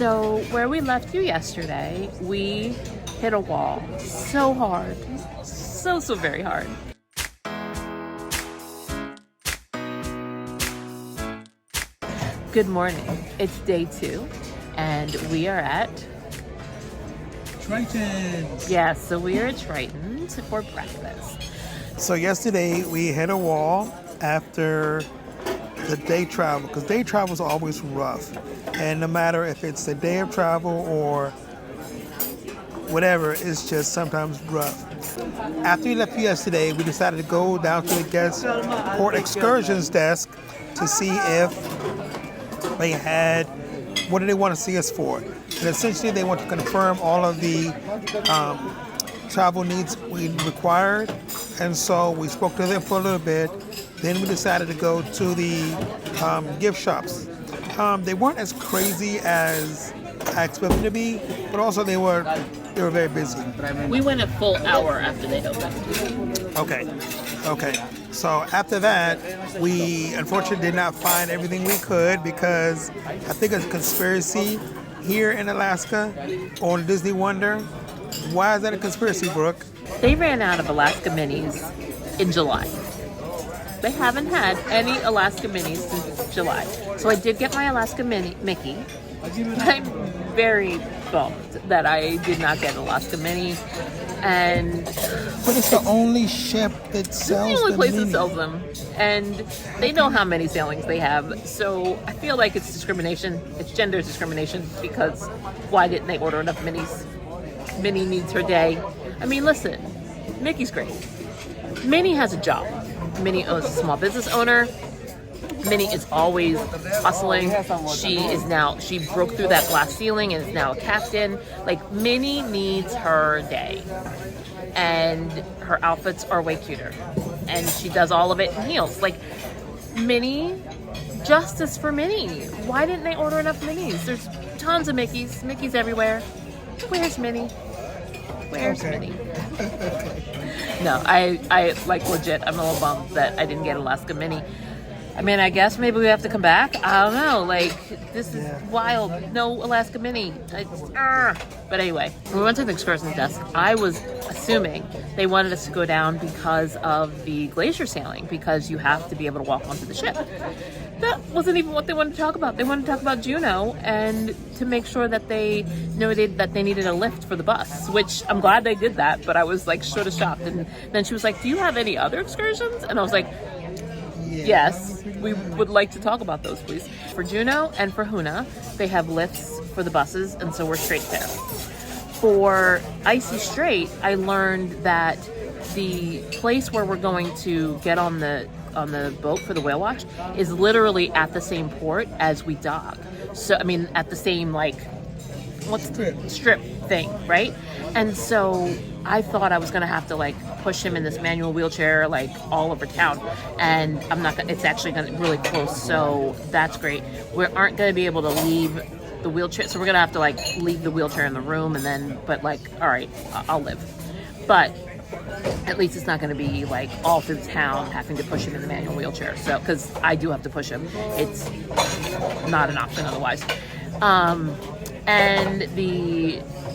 So where we left you yesterday, we hit a wall so hard. So very hard. Good morning. It's day 2 and we are at Triton's. Yeah, so we are at Triton's for breakfast. So yesterday we hit a wall after the day travel, because day travel is always rough. And no matter if it's a day of travel or whatever, it's just sometimes rough. After we left yesterday, we decided to go down to the guest port excursions desk to see if they had, what do they want to see us for? And essentially they want to confirm all of the travel needs we required. And so we spoke to them for a little bit. Then we decided to go to the gift shops. They weren't as crazy as I expected them to be, but also they were very busy. We went a full hour after they opened. Okay. So after that, we unfortunately did not find everything we could because I think it's a conspiracy here in Alaska on Disney Wonder. Why is that a conspiracy, Brooke? They ran out of Alaska Minis in July. They haven't had any Alaska Minis since July. So I did get my Alaska Mickey. I'm very bummed that I did not get an Alaska Mini. And but it's the only ship that sells the only place that Mini. sells them. And they know how many sailings they have. So I feel like it's discrimination. It's gender discrimination, because why didn't they order enough Minis? Minnie needs her day. I mean, listen, Mickey's great. Minnie has a job. Minnie is a small business owner. Minnie is always hustling. She broke through that glass ceiling and is now a captain. Like, Minnie needs her day. And her outfits are way cuter. And she does all of it in heels. Like, Minnie, justice for Minnie. Why didn't they order enough Minis? There's tons of Mickeys. Mickey's everywhere. Where's Minnie? Where's Minnie? No, I like legit, I'm a little bummed that I didn't get Alaska Mini. I mean, I guess maybe we have to come back. I don't know. Like, this is wild. No Alaska Mini. But anyway, we went to the excursion desk. I was assuming they wanted us to go down because of the glacier sailing, because you have to be able to walk onto the ship. That wasn't even what they wanted to talk about. They wanted to talk about Juneau and to make sure that they noted that they needed a lift for the bus, which I'm glad they did that, but I was like sort of shocked. And then she was like, do you have any other excursions? And I was like, yes, we would like to talk about those, please. For Juneau and for Hoonah, they have lifts for the buses, and so we're straight there. For Icy Strait, I learned that the place where we're going to get on the boat for the whale watch is literally at the same port as we dock. So, I mean, at the same, like, strip thing, right? And so I thought I was going to have to, like, push him in this manual wheelchair, like, all over town. And I'm not gonna, it's actually going to be really close. So that's great. We aren't going to be able to leave the wheelchair. So we're going to have to, like, leave the wheelchair in the room and then, but, like, all right, I'll live. But at least it's not going to be like all through town having to push him in the manual wheelchair. So, because I do have to push him, it's not an option otherwise.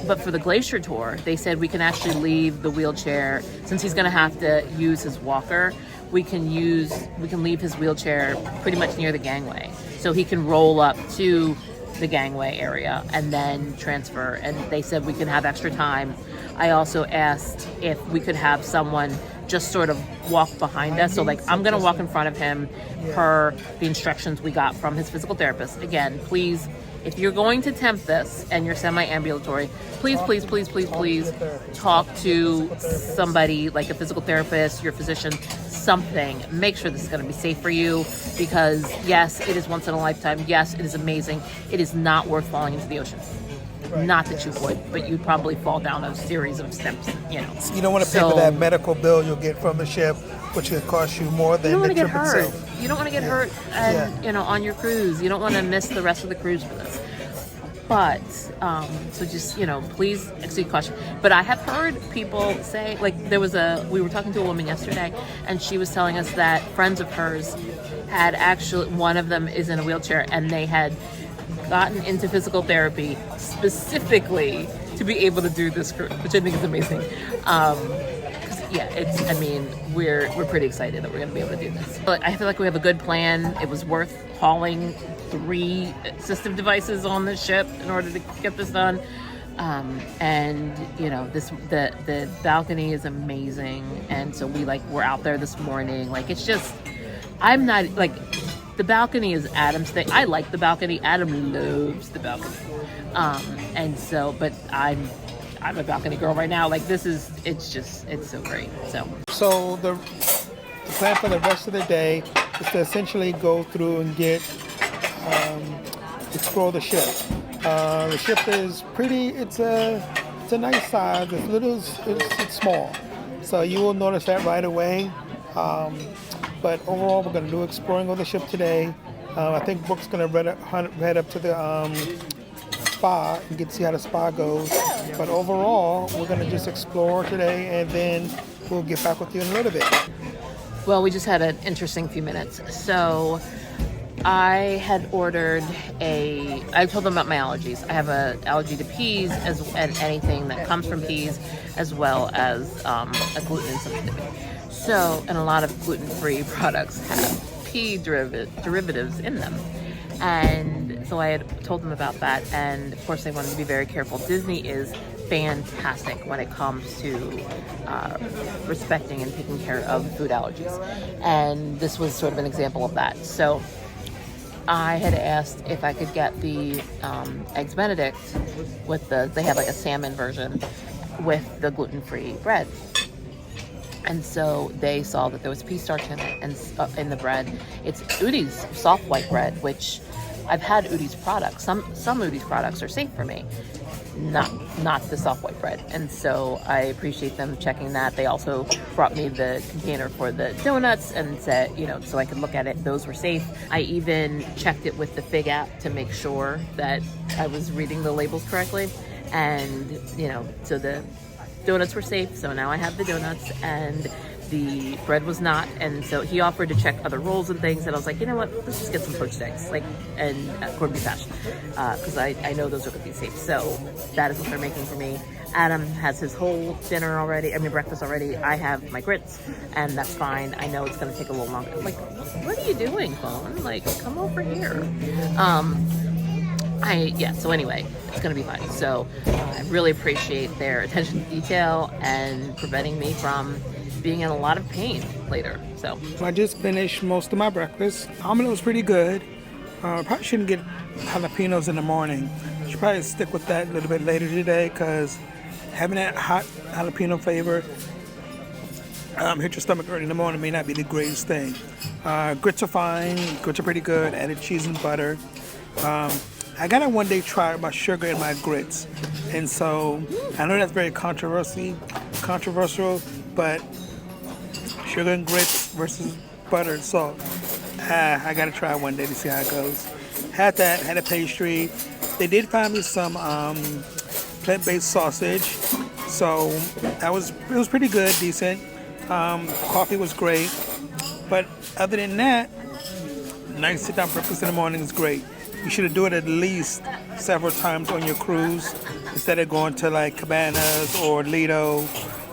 But for the glacier tour, they said we can actually leave the wheelchair, since he's going to have to use his walker. We can leave his wheelchair pretty much near the gangway, so he can roll up to the gangway area and then transfer. And they said we can have extra time. I also asked if we could have someone just sort of walk behind us. So, like, I'm going to walk in front of him per the instructions we got from his physical therapist. Again, please, if you're going to attempt this and you're semi-ambulatory, please talk to somebody like a physical therapist, your physician, something. Make sure this is going to be safe for you, because yes, it is once in a lifetime. Yes, it is amazing. It is not worth falling into the ocean. Not that you would, but you'd probably fall down a series of steps, you know. You don't want to pay for that medical bill you'll get from the ship, which could cost you more than the trip itself. You don't want to get hurt and, you know, on your cruise. You don't want to miss the rest of the cruise for this. But, so just, you know, please exceed caution. But I have heard people say, like, we were talking to a woman yesterday, and she was telling us that friends of hers had actually, one of them is in a wheelchair, and they had gotten into physical therapy specifically to be able to do this cruise, which I think is amazing. We're pretty excited that we're going to be able to do this. But I feel like we have a good plan. It was worth hauling 3 assistive devices on the ship in order to get this done. The balcony is amazing, and so we're out there this morning. It's just, I'm not the balcony is Adam's thing. I like the balcony. Adam loves the balcony, but I'm a balcony girl right now. It's so great. So the plan for the rest of the day is to essentially go through and explore the ship. The ship is pretty. It's a nice size. It's small, so you will notice that right away. But overall, we're going to do exploring of the ship today. I think Brooke's going to head up to the spa and get to see how the spa goes. But overall, we're going to just explore today, and then we'll get back with you in a little bit. Well, we just had an interesting few minutes. So I had ordered I told them about my allergies. I have an allergy to peas and anything that comes from peas, as well as a gluten sensitivity. So, and a lot of gluten-free products have pea derivatives in them. And so I had told them about that, and of course they wanted to be very careful. Disney is fantastic when it comes to respecting and taking care of food allergies. And this was sort of an example of that. So I had asked if I could get the Eggs Benedict they have a salmon version with the gluten-free bread. And so they saw that there was pea starch in it, and in the bread. It's Udi's soft white bread, which I've had Udi's products. Some Udi's products are safe for me, not the soft white bread. And so I appreciate them checking that. They also brought me the container for the donuts and said, so I could look at it. Those were safe. I even checked it with the Fig app to make sure that I was reading the labels correctly. And, so the donuts were safe, so now I have the donuts, and the bread was not. And so he offered to check other rolls and things, and I was like, you know what, let's just get some poached eggs, and corned beef hash, because I know those are going to be safe. So that is what they're making for me. Adam has his whole breakfast already. I have my grits, and that's fine. I know it's going to take a little longer. What are you doing, phone? Come over here. So anyway, it's going to be fine. So I really appreciate their attention to detail and preventing me from being in a lot of pain later. So I just finished most of my breakfast. Omelet was pretty good. Probably shouldn't get jalapenos in the morning. Should probably stick with that a little bit later today, because having that hot jalapeno flavor hit your stomach early in the morning may not be the greatest thing. Grits are fine. Grits are pretty good. Added cheese and butter. I got to one day try my sugar and my grits. And so I know that's very controversial, but sugar and grits versus butter and salt. I got to try one day to see how it goes. Had that, had a pastry. They did find me some plant-based sausage. So it was pretty good, decent. Coffee was great. But other than that, nice sit-down breakfast in the morning is great. You should do it at least several times on your cruise instead of going to Cabanas or Lido,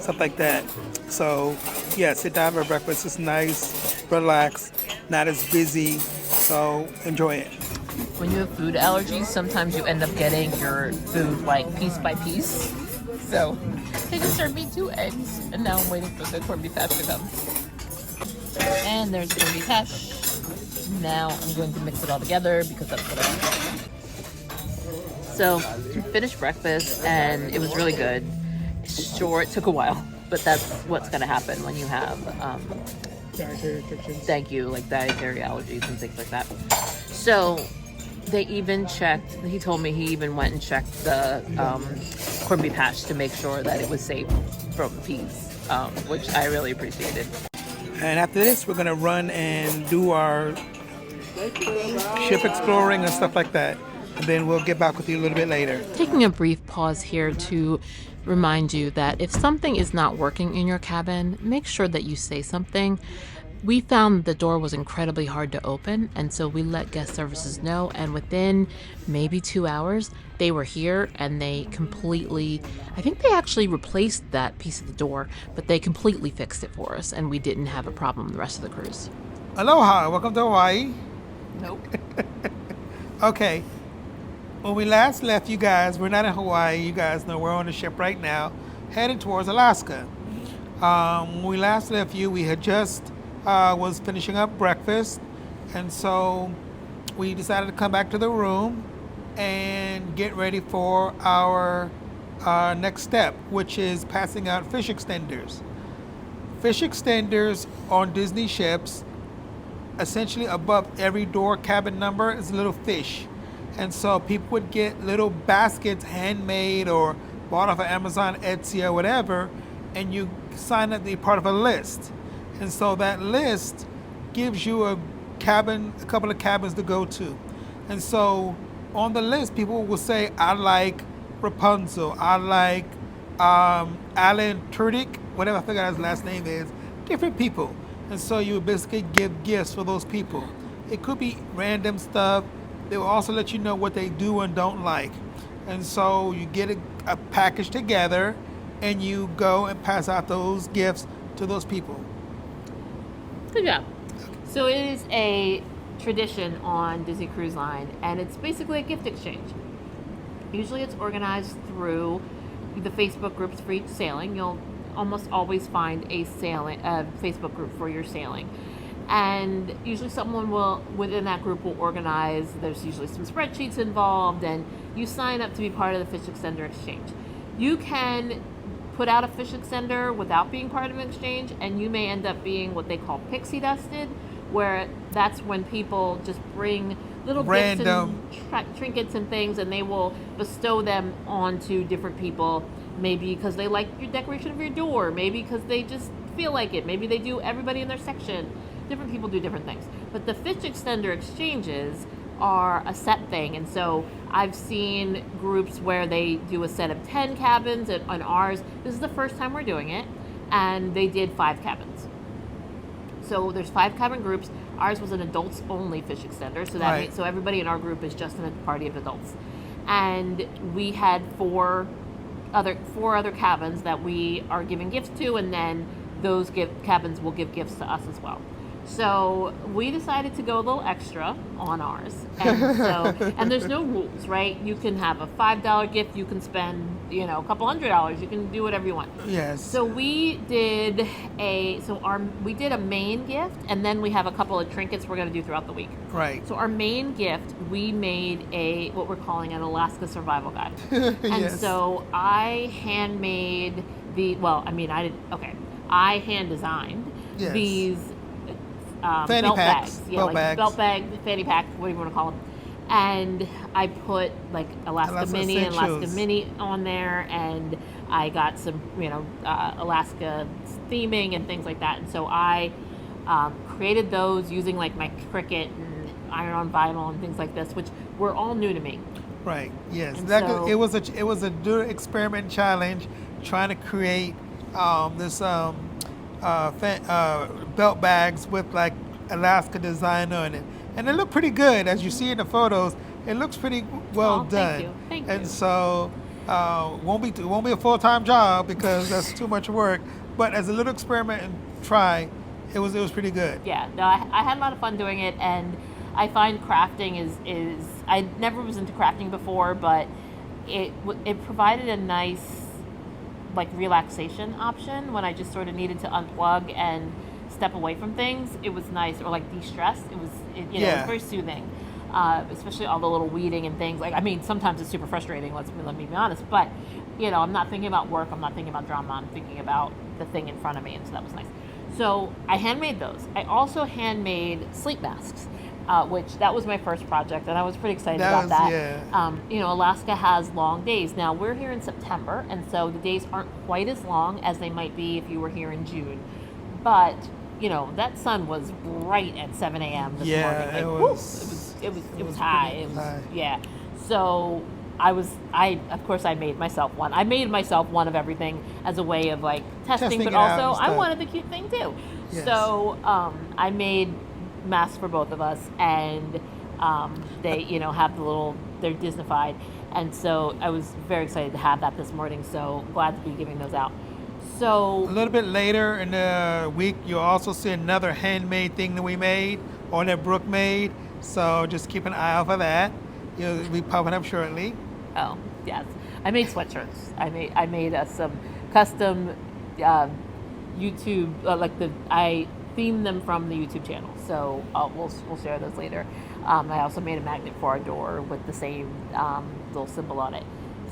stuff like that. So, yeah, sit down for breakfast. It's nice, relaxed, not as busy. So, enjoy it. When you have food allergies, sometimes you end up getting your food piece by piece. So, they just served me 2 eggs, and now I'm waiting for the corned beef hash to come. And there's the corned beef hash. Now I'm going to mix it all together because that's what I want. So finished breakfast, and it was really good. Sure, it took a while, but that's what's going to happen when you have Dietary restrictions. Thank you, dietary allergies and things like that. So they even checked. He told me he even went and checked the corned beef hash to make sure that it was safe from peas, which I really appreciated. And after this, we're going to run and do our ship exploring and stuff like that. And then we'll get back with you a little bit later. Taking a brief pause here to remind you that if something is not working in your cabin, make sure that you say something. We found the door was incredibly hard to open, and so we let guest services know, and within maybe 2 hours, they were here and they completely, I think they actually replaced that piece of the door, but they completely fixed it for us, and we didn't have a problem the rest of the cruise. Aloha, welcome to Hawaii. Nope. Okay, when we last left you guys, we're not in Hawaii. You guys know we're on the ship right now, heading towards Alaska. When we last left you, we had just was finishing up breakfast, and so we decided to come back to the room and get ready for our next step, which is passing out fish extenders. Fish extenders on Disney ships, essentially above every door cabin number is a little fish. And so people would get little baskets handmade or bought off of Amazon, Etsy, or whatever, and you sign up to be part of a list. And so that list gives you a couple of cabins to go to. And so on the list, people will say, I like Rapunzel, I like Alan Tudyk, whatever, I forgot his last name is, different people. And so you would basically give gifts for those people. It could be random stuff. They will also let you know what they do and don't like. And so you get a package together and you go and pass out those gifts to those people. Good job. So it is a tradition on Disney Cruise Line, and it's basically a gift exchange. Usually it's organized through the Facebook groups for each sailing. You'll almost always find a Facebook group for your sailing. And usually someone within that group will organize, there's usually some spreadsheets involved, and you sign up to be part of the fish extender exchange. You can put out a fish extender without being part of an exchange, and you may end up being what they call pixie dusted, where that's when people just bring little random gifts and trinkets and things, and they will bestow them onto different people, maybe because they like your decoration of your door, maybe because they just feel like it, maybe they do everybody in their section. Different people do different things. But the fish extender exchanges are a set thing, and so I've seen groups where they do a set of 10 cabins, and on ours, this is the first time we're doing it, and they did 5 cabins. So there's 5 cabin groups. Ours was an adults only fish extender, so that means, so everybody in our group is just in a party of adults. And we had 4 other cabins that we are giving gifts to, and then those cabins will give gifts to us as well. So we decided to go a little extra on ours, and there's no rules, right? You can have a $5 gift, you can spend a couple $100, you can do whatever you want. Yes. So we did a main gift, and then we have a couple of trinkets we're going to do throughout the week. Right. So our main gift, we made what we're calling an Alaska survival guide, and yes. so I handmade I hand designed these fanny belt packs, bags. Belt bag, fanny pack, whatever you want to call them. And I put like Alaska Mini and Alaska Mini on there, and I got some, Alaska theming and things like that. And so I created those using like my Cricut and iron-on vinyl and things like this, which were all new to me. Right. Yes. So, it was a do experiment challenge, trying to create this belt bags with like Alaska design on it, and they look pretty good as you see in the photos. It looks pretty well done. Thank and you. so won't be a full-time job because that's too much work. But as a little experiment and try, it was pretty good. Yeah, no, I had a lot of fun doing it, and I find crafting is I never was into crafting before, but it provided a nice like relaxation option when I just sort of needed to unplug and step away from things. It was nice, or like de-stress. It was very soothing, especially all the little weeding and things. Like, I mean, sometimes it's super frustrating. Let me be honest, but I'm not thinking about work. I'm not thinking about drama. I'm thinking about the thing in front of me, and so that was nice. So I handmade those. I also handmade sleep masks. Which that was my first project, and I was pretty excited about that. Yeah. Alaska has long days. Now, we're here in September, and so the days aren't quite as long as they might be if you were here in June. But, that sun was bright at 7 a.m. this morning. Like, it was high. It was high. Yeah. So of course I made myself one. I made myself one of everything as a way of like testing, but it out also and I stuff. wanted the cute thing too. Yes. So I made masks for both of us, and they have the little, they're Disneyfied, and so I was very excited to have that this morning. So glad to be giving those out. So A little bit later in the week, you'll also see another handmade thing that we made or that Brooke made. So just keep an eye out for that. You'll be popping up shortly. oh yes, I made sweatshirts. I made some custom YouTube I themed them from the YouTube channel. So we'll share those later. I also made a magnet for our door with the same little symbol on it.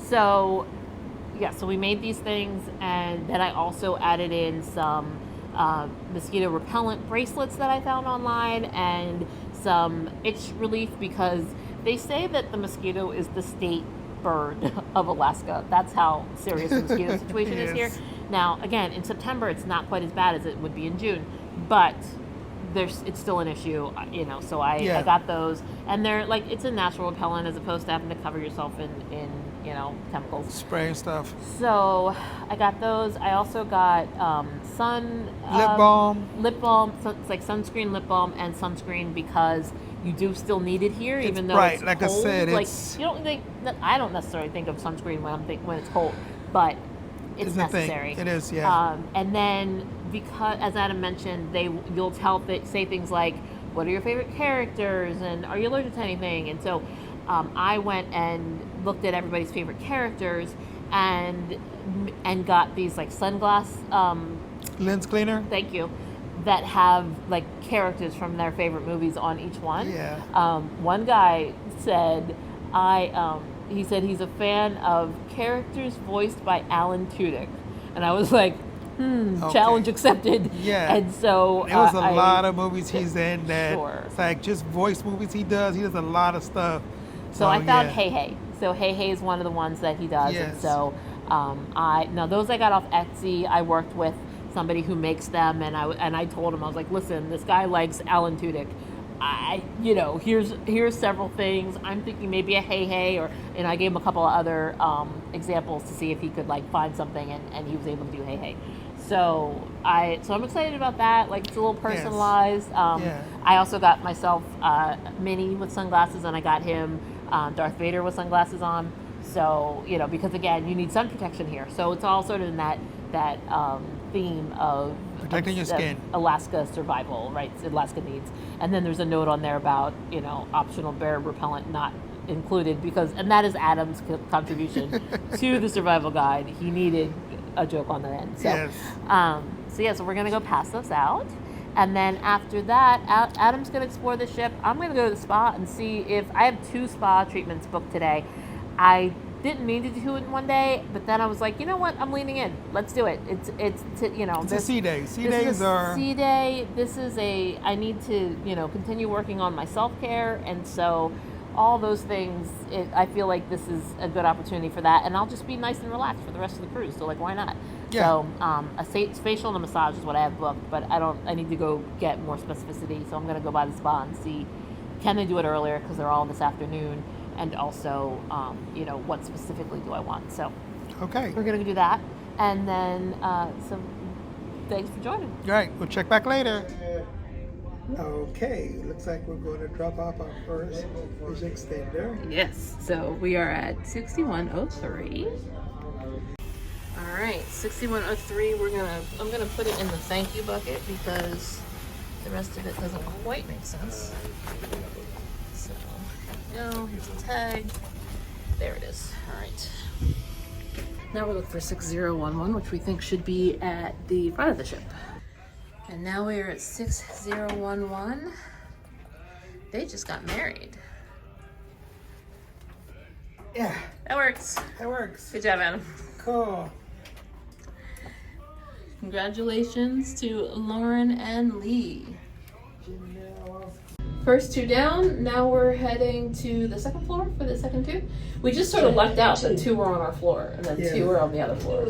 So yeah, so we made these things, and then I also added in some mosquito repellent bracelets that I found online, and some itch relief, because they say that the mosquito is the state bird of Alaska. That's how serious the mosquito situation is here. Yes. Now, again, in September, it's not quite as bad as it would be in June, but it's still an issue, so I got those, and they're like, it's a natural repellent as opposed to having to cover yourself in chemicals. Spray and stuff. So I got those. I also got lip balm, so it's like sunscreen, lip balm, and sunscreen, because you do still need it here, even though bright. it's Like cold. I said, like, it's... I don't necessarily think of sunscreen when it's cold, but it's necessary. It is, yeah. And then, because, as Adam mentioned, you'll say things like, what are your favorite characters, and are you allergic to anything? And so I went and looked at everybody's favorite characters, and got these like sunglass Lens cleaner. thank you, that have like characters from their favorite movies on each one. Yeah. One guy said he said he's a fan of characters voiced by Alan Tudyk, and I was like, Okay. challenge accepted. Yeah. And so There was a lot of movies he's in that Sure. it's like just voice movies he does. He does a lot of stuff. So I found Hey Hey. So Hey Hey is one of the ones that he does. Yes. And so those I got off Etsy. I worked with somebody who makes them, and I told him, I was like, listen, this guy likes Alan Tudyk. Here's several things. I'm thinking maybe a Hey Hey, and I gave him a couple of other examples to see if he could like find something, and he was able to do Hey Hey. So I'm excited about that. Like, it's a little personalized. Yeah. I also got myself Minnie with sunglasses, and I got him Darth Vader with sunglasses on. So because again, you need sun protection here. So it's all sort of in that theme of Protecting your skin. Alaska survival, right? Alaska needs. And then there's a note on there about optional bear repellent not included, and that is Adam's contribution to the survival guide. He needed a joke on the end. So, Yes. So we're gonna go pass those out, and then after that, Adam's gonna explore the ship. I'm gonna go to the spa and see if I have 2 spa treatments booked today. I didn't mean to do it in one day, but then I was like, you know what? I'm leaning in. Let's do it. It's a sea day. Sea this days is a are... sea day. I need to continue working on my self-care, and so all those things, I feel like this is a good opportunity for that, and I'll just be nice and relaxed for the rest of the cruise. So like, why not? Yeah. So a facial and a massage is what I have booked, but I need to go get more specificity. So I'm going to go by the spa and see, can they do it earlier, because they're all this afternoon, and also what specifically do I want. So Okay. we're going to do that, and then so thanks for joining. All right. We'll check back later. Okay, looks like we're going to drop off our first fish extender. Yes, so we are at 6103. All right, 6103. I'm gonna put it in the thank you bucket because the rest of it doesn't quite make sense. So here we go. Here's the tag. There it is. All right. Now we're looking for 6011, which we think should be at the front of the ship. And now we are at 6011. They just got married. Yeah, That works. that works. Good job, Adam. Cool. Congratulations to Lauren and Lee. First 2 down. Now we're heading to the second floor for the second 2. We just sort of lucked out that 2 were on our floor and then 2 were on the other floor.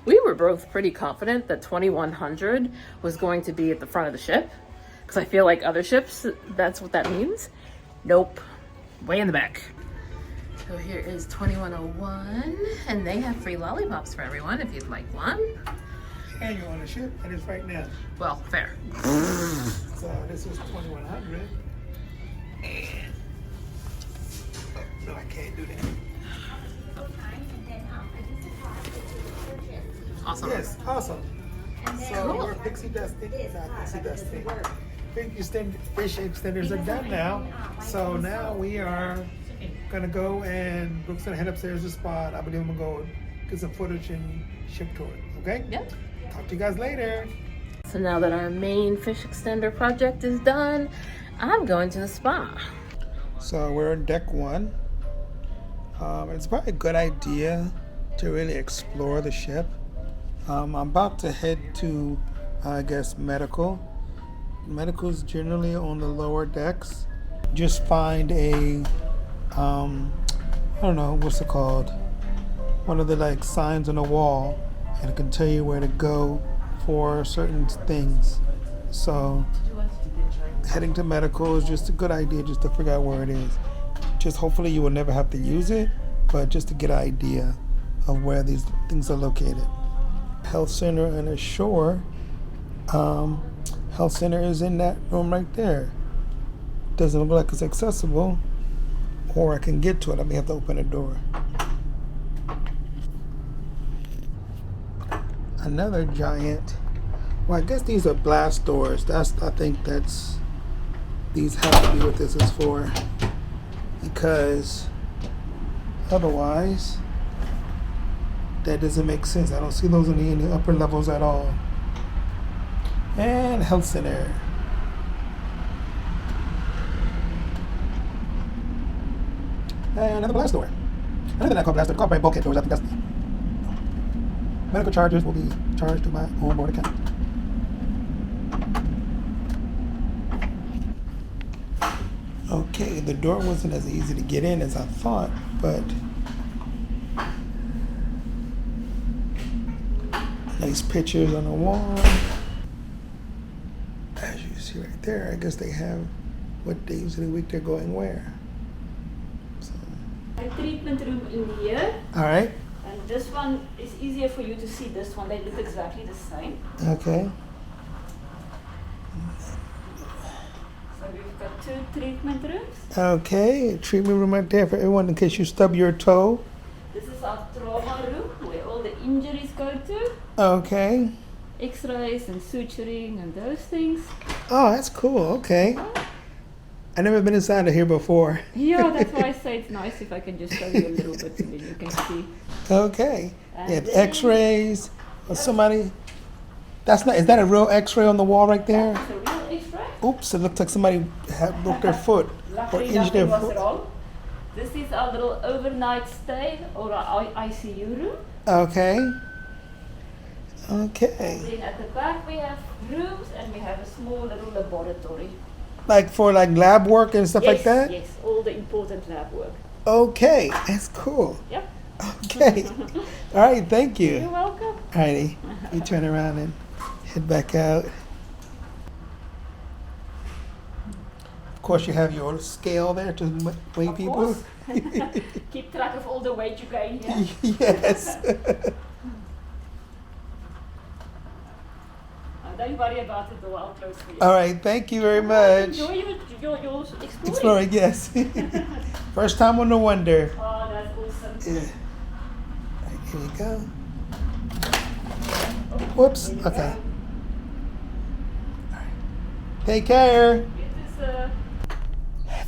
We were both pretty confident that 2100 was going to be at the front of the ship, because I feel like other ships, that's what that means. Nope. Way in the back. So here is 2101, and they have free lollipops for everyone if you'd like one. And you're on the ship, and it's right now. Well, fair. So this is 2100. And oh, no, I can't do that. Awesome. Yes, awesome. So Cool. your pixie dusting, fish extenders are done now. So now we are gonna go, and Brooke's gonna head upstairs to the spot. I believe I'm gonna go get some footage and ship to it. Okay? Yep. Talk to you guys later. So now that our main fish extender project is done, I'm going to the spa. So we're on deck one. It's probably a good idea to really explore the ship. I'm about to head to, I guess, medical. Medical's generally on the lower decks. Just find a, I don't know, what's it called? One of the like signs on the wall, and it can tell you where to go for certain things. So heading to medical is just a good idea, just to figure out where it is. Just hopefully you will never have to use it, but just to get an idea of where these things are located. Health center and ashore. Health center is in that room right there. Doesn't look like it's accessible, or I can get to it. I may have to open a door. Another giant. Well, I guess these are blast doors. I think that's these have to be what this is for, because otherwise that doesn't make sense. I don't see those in the upper levels at all. And health center. And another blast door. Another not called blast door, called by bulkhead doors. I think that's the medical charges will be charged to my onboard account. Okay, the door wasn't as easy to get in as I thought, but nice pictures on the wall. As you see right there, I guess they have what days of the week they're going where. So. A treatment room in here, All right. and this one is easier for you to see. This one, they look exactly the same. Okay. So we've got 2 treatment rooms. Okay, a treatment room right there for everyone in case you stub your toe. This is our trauma room where all the injuries go to. Okay. X-rays and suturing and those things. Oh, that's cool. Okay. I've never been inside of here before. Yeah, that's why I say it's nice if I can just show you a little bit and then you can see. Okay. And You have then- X-rays. Or somebody. That's not. Is that a real X-ray on the wall right there? It's a real X-ray. Oops! It looks like somebody had broke their foot or Luckily injured their nothing was foot. wrong. This is our little overnight stay or our ICU room. Okay. Okay. Then at the back we have rooms and we have a small little laboratory. Like for like lab work and stuff like that. Yes, all the important lab work. Okay, that's cool. Yep. Okay. All right. Thank You're you. welcome. Alrighty. You turn around and head back out. Of course, you have your scale there to weigh Of people. course. Keep track of all the weight you gain here. Yes. Don't worry about it, though. I'll close for you. All right. Thank you very much. Enjoy your exploring. Exploring, yes. First time on the Wonder. Oh, that's awesome. Yeah. Right, here you go. Whoops. There you Okay. go. All right. Take care. It is,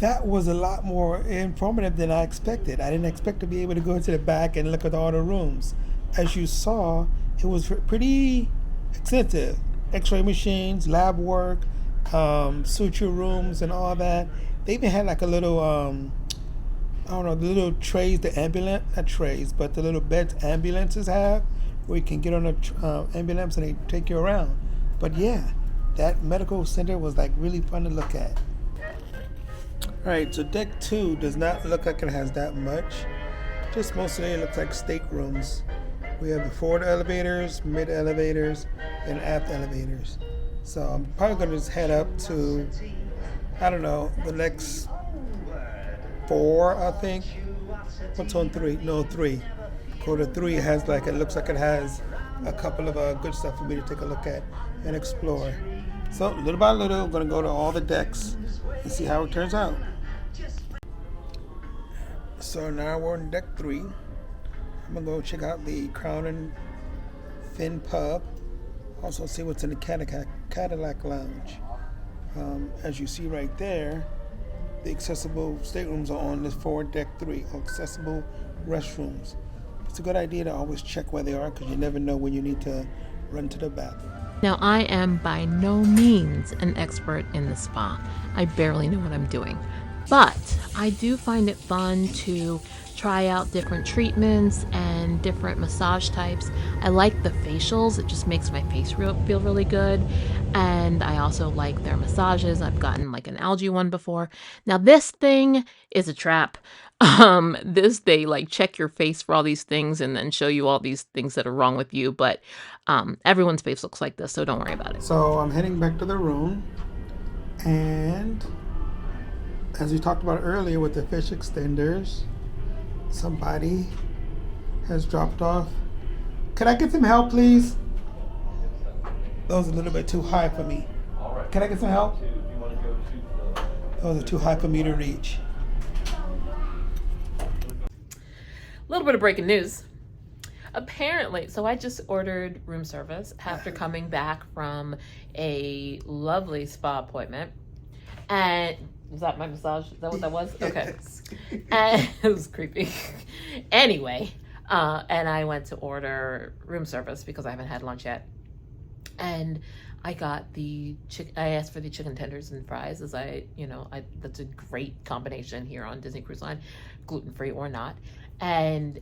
That was a lot more informative than I expected. I didn't expect to be able to go to the back and look at all the rooms. As you saw, it was pretty extensive. X-ray machines, lab work, suture rooms, and all that. They even had like a little, I don't know, the little trays the not trays, but the little beds ambulances have, where you can get on a ambulance and they take you around. But yeah, that medical center was like really fun to look at. All right, so deck 2 does not look like it has that much. Just mostly it looks like staterooms. We have the forward elevators, mid elevators, and aft elevators. So I'm probably gonna just head up to, I don't know, the next 4, I think. What's on 3? No, 3. Quarter 3 has like, it looks like it has a couple of good stuff for me to take a look at and explore. So little by little, I'm gonna go to all the decks and see how it turns out. So now we're on deck 3. I'm gonna go check out the Crown and Fin pub. Also see what's in the Cadillac Lounge. As you see right there, the accessible staterooms are on this forward deck 3. Accessible restrooms. It's a good idea to always check where they are because you never know when you need to run to the bathroom. Now, I am by no means an expert in the spa. I barely know what I'm doing. But I do find it fun to try out different treatments and different massage types. I like the facials. It just makes my face feel really good. And I also like their massages. I've gotten like an algae one before. Now, this thing is a trap. They like check your face for all these things and then show you all these things that are wrong with you. But everyone's face looks like this, so don't worry about it. So I'm heading back to the room, and as we talked about earlier with the fish extenders, somebody has dropped off. Can I get some help, please? Those are a little bit too high for me. Can I get some help? Those are too high for me to reach. A little bit of breaking news. Apparently, so I just ordered room service after coming back from a lovely spa appointment. And was that my massage? Is that what that was? Okay. And it was creepy. Anyway, and I went to order room service because I haven't had lunch yet. And I got I asked for the chicken tenders and fries, as that's a great combination here on Disney Cruise Line, gluten-free or not. And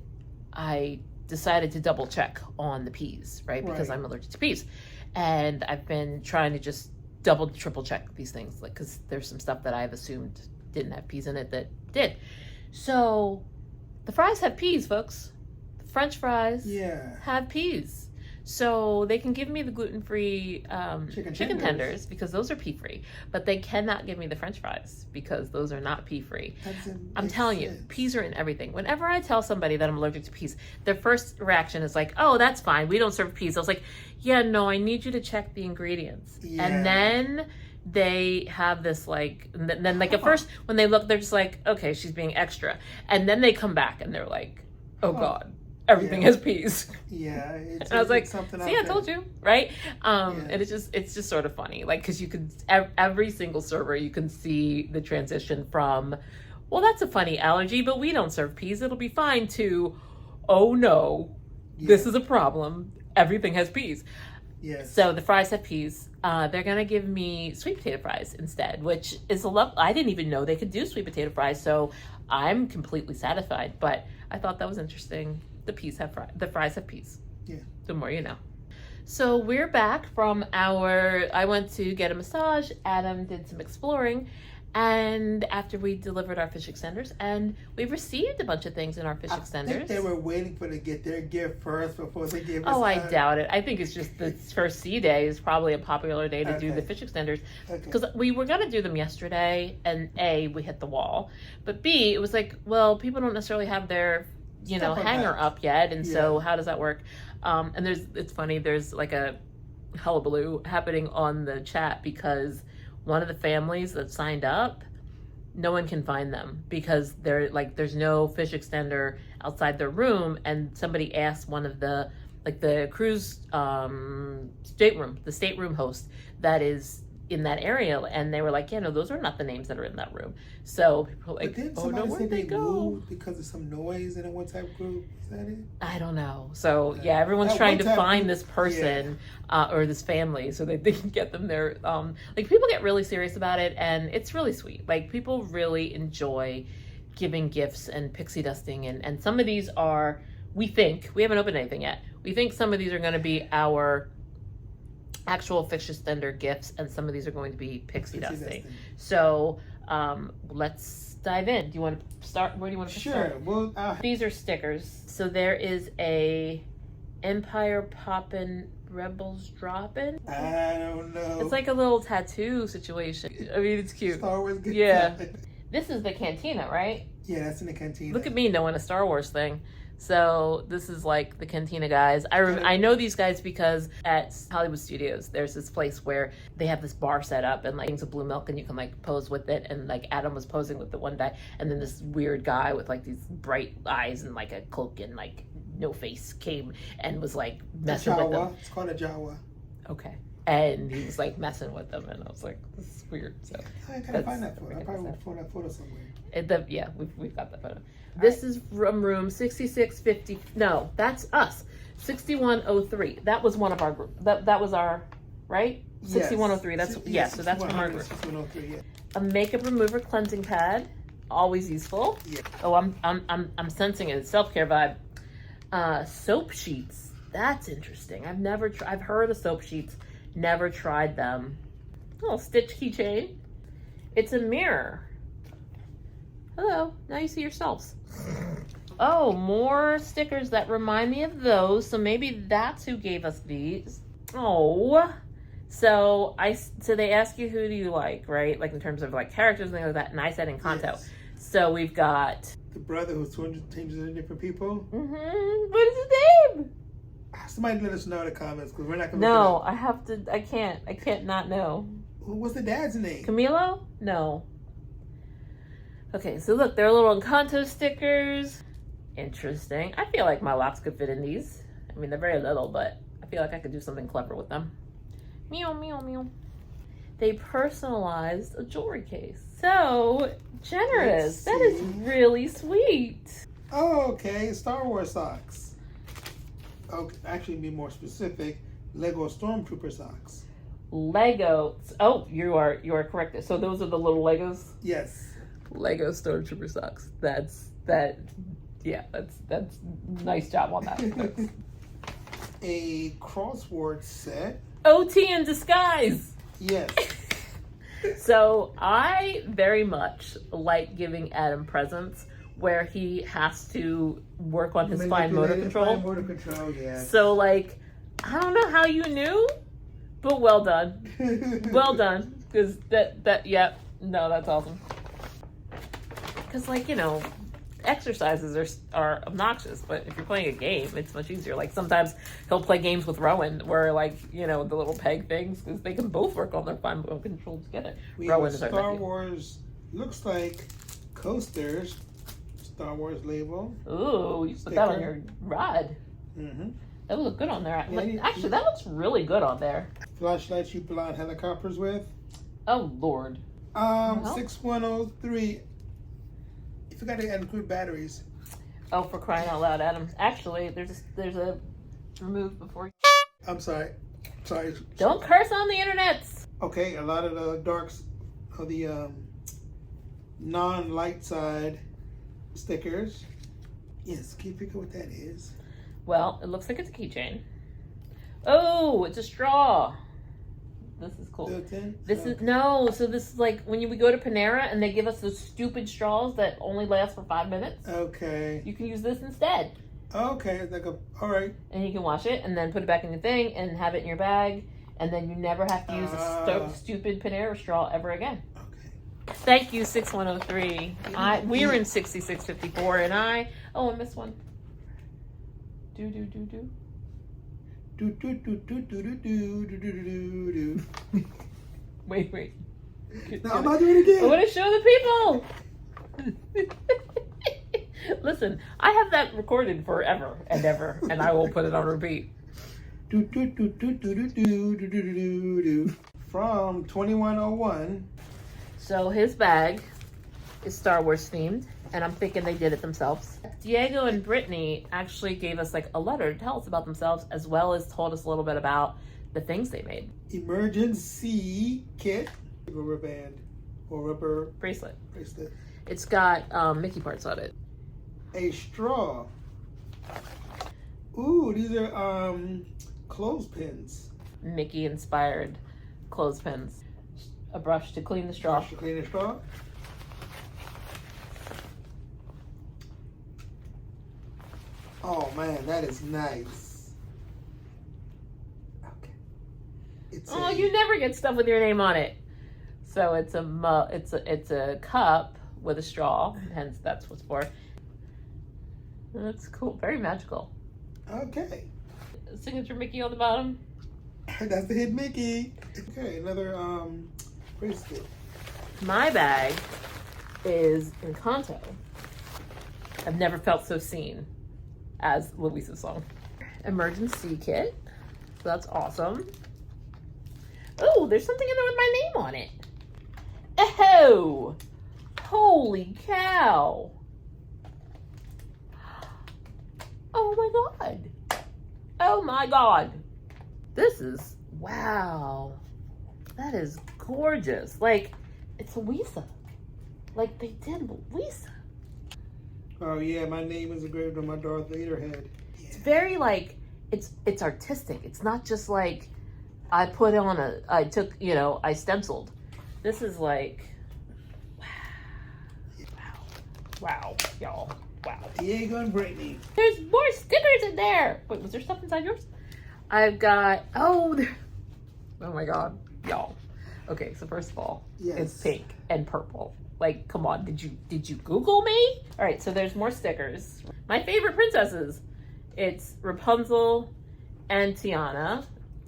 I decided to double check on the peas, right? Because I'm allergic to peas. And I've been trying to just triple check these things, like, because there's some stuff that I've assumed didn't have peas in it that did. So the fries have peas, folks. The French fries have peas. So they can give me the gluten-free chicken tenders because those are pea-free, but they cannot give me the French fries because those are not pea-free. I'm telling you, peas are in everything. Whenever I tell somebody that I'm allergic to peas, their first reaction is like, oh, that's fine. We don't serve peas. I was like, yeah, no, I need you to check the ingredients. Yeah. And then they have this like, and then like at first when they look, they're just like, okay, she's being extra. And then they come back and they're like, oh God. Everything has peas. Yeah, and I was like, "See, I told you, right?" And it's just sort of funny, like, because you could every single server you can see the transition from, well, that's a funny allergy, but we don't serve peas; it'll be fine. To, oh no, this is a problem. Everything has peas. Yes. So the fries have peas. They're gonna give me sweet potato fries instead, which is I didn't even know they could do sweet potato fries, so I'm completely satisfied. But I thought that was interesting. The fries have peas. Yeah. The more you know. So we're back from I went to get a massage. Adam did some exploring. And after we delivered our fish extenders, and we received a bunch of things in our fish extenders. I think they were waiting for to get their gift first before they gave us. Oh, I doubt it. I think it's just the first sea day is probably a popular day to do the fish extenders. Because we were going to do them yesterday, and A, we hit the wall. But B, it was like, well, people don't necessarily have their hanger up yet, and so how does that work? And it's funny, there's like a hullabaloo happening on the chat because one of the families that signed up, no one can find them because they're like, there's no fish extender outside their room, and somebody asked one of the cruise stateroom host that is in that area, and they were like, yeah, no, those are not the names that are in that room. So people were like, oh no, where'd they go? Because of some noise in a WhatsApp group. Is that it? I don't know. So yeah, everyone's trying to find this person or this family so that they can get them there. Like, people get really serious about it, and it's really sweet. Like, people really enjoy giving gifts and pixie dusting, and some of these are, we haven't opened anything yet. We think some of these are going to be our actual fish extender gifts, and some of these are going to be pixie dusting. So let's dive in. Do you want to start? Where do you want to start? Sure. Well, these are stickers. So there is a Empire Poppin' Rebels Droppin'. I don't know. It's like a little tattoo situation. I mean, it's cute. Star Wars. Yeah. This is the cantina, right? Yeah, that's in the cantina. Look at me knowing a Star Wars thing. So this is like the Cantina guys. I know these guys because at Hollywood Studios, there's this place where they have this bar set up and like things of blue milk, and you can like pose with it. And like Adam was posing with it one day, and then this weird guy with like these bright eyes and like a cloak and like no face came and was like messing with them. It's called a Jawa. Okay. And he was like messing with them, and I was like, this is weird. So I gotta find that photo. I probably will find that photo somewhere. Yeah, we've got that photo. This is from room 6650. No, that's us. 6103. That was one of our group. That was our, right? 6103. That's so that's from our group. 6103. Yeah. A makeup remover cleansing pad, always useful. Yeah. Oh, I'm sensing a self-care vibe. Soap sheets. That's interesting. I've heard of soap sheets, never tried them. Oh, Stitch keychain. It's a mirror. Hello, now you see yourselves. Oh, more stickers that remind me of those. So maybe that's who gave us these. Oh, so they ask you who do you like, right? Like in terms of like characters and things like that. And I said Encanto. Yes. So we've got the brother who's 200 changes into different people. Mm-hmm. What is his name? Somebody let us know in the comments because we're not gonna. No, I have to. I can't not know. What's the dad's name? Camilo? No. Okay, so look, there are little Encanto stickers. Interesting. I feel like my locks could fit in these. I mean, they're very little, but I feel like I could do something clever with them. Meow, meow, meow. They personalized a jewelry case. So generous. That is really sweet. Oh, okay. Star Wars socks. Oh, actually, be more specific. Lego Stormtrooper socks. Lego. Oh, you are correct. So those are the little Legos? Yes. Lego Stormtrooper socks. That's nice job on that. A crossword set. OT in disguise. Yes. So I very much like giving Adam presents where he has to work on his fine motor control. Fine motor control, yeah. So like, I don't know how you knew, but well done. Well done. Because that's awesome. Because like, exercises are obnoxious, but if you're playing a game, it's much easier. Like sometimes he'll play games with Rowan where like, the little peg things, because they can both work on their fine motor control together. We Rowan have is our Star nephew. Wars, looks like coasters, Star Wars label. Ooh, you put that on your rod. Mm-hmm. That would look good on there. Yeah, Actually, that looks really good on there. Flashlights you blind helicopters with. Oh, Lord. 6103. You forgot to include batteries. Oh, for crying out loud, Adam. Actually, there's a remove before. I'm sorry. Don't curse on the internets. Okay, a lot of the darks of the non-light side stickers. Yes, can you figure what that is? Well, it looks like it's a keychain. Oh, it's a straw. This is cool. This is like when we go to Panera and they give us those stupid straws that only last for 5 minutes. Okay. You can use this instead. Okay, all right. And you can wash it and then put it back in your thing and have it in your bag, and then you never have to use a stupid Panera straw ever again. Okay. Thank you, 6103. We're in 6654, and I missed one. Do. Wait. No, I'm not doing it again. I want to show the people. Listen, I have that recorded forever and ever, and I will put it on repeat. From 2101. So his bag is Star Wars themed, and I'm thinking they did it themselves. Diego and Brittany actually gave us like a letter to tell us about themselves, as well as told us a little bit about the things they made. Emergency kit, rubber band or rubber bracelet. Bracelet. It's got Mickey parts on it. A straw. Ooh, these are clothespins. Mickey inspired clothespins. A brush to clean the straw. Brush to clean the straw. Oh man, that is nice. Okay. You never get stuff with your name on it. So it's a cup with a straw, hence that's what's for. That's cool, very magical. Okay. Signature Mickey on the bottom. That's the hit Mickey. Okay, another bracelet. My bag is Encanto. I've never felt so seen as Luisa's song. Emergency kit. So that's awesome. Oh, there's something in there with my name on it. Oh, holy cow. Oh my God. Oh my God. This is, wow. That is gorgeous. Like, it's Louisa. Like, they did Louisa. Oh yeah, my name is engraved on my Darth Vader head. Yeah. It's very like, it's artistic. It's not just like, I put on I took, I stenciled. This is like, wow, y'all, wow. Diego and Brittany. There's more stickers in there. Wait, was there stuff inside yours? I've got, oh my God, y'all. Okay, so first of all, yes. It's pink and purple. Like, come on, did you Google me? All right, so there's more stickers. My favorite princesses. It's Rapunzel and Tiana.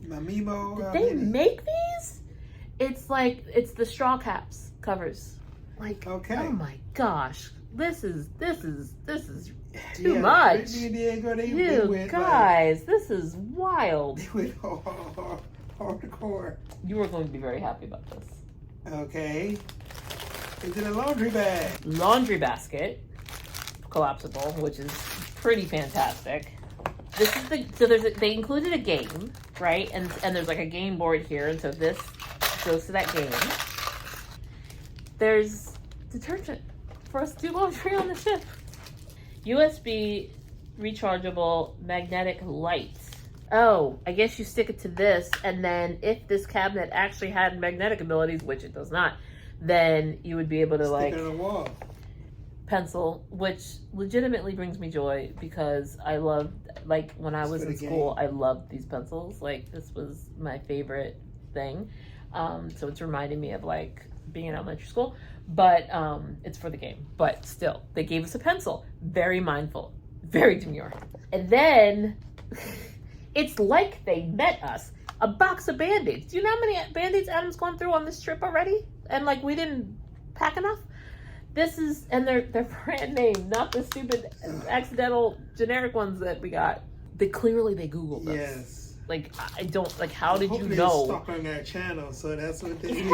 My Mimo. Did they make these? It's like, it's the straw caps covers. Like, okay. Oh my gosh, this is too much. Brittany and Diego, You went guys, this is wild. They went hardcore. You are going to be very happy about this. Okay. Is it a laundry bag? Laundry basket, collapsible, which is pretty fantastic. This is so they included a game, right? And there's like a game board here, and so this goes to that game. There's detergent for us to do laundry on the ship. USB rechargeable magnetic lights. Oh, I guess you stick it to this, and then if this cabinet actually had magnetic abilities, which it does not, then you would be able to stick it on the wall. Pencil, which legitimately brings me joy because I love, like when I was in school, I loved these pencils. Like this was my favorite thing. So it's reminding me of like being in elementary school, but it's for the game. But still, they gave us a pencil. Very mindful, very demure. And then it's like they met us. A box of Band-Aids. Do you know how many Band-Aids Adam's gone through on this trip already? And like we didn't pack enough? This is, and they're brand name, not the stupid accidental generic ones that we got. They Googled us. Yes. Like, I don't, like, how did you Hopefully know? They stuck on their channel, so that's what they did.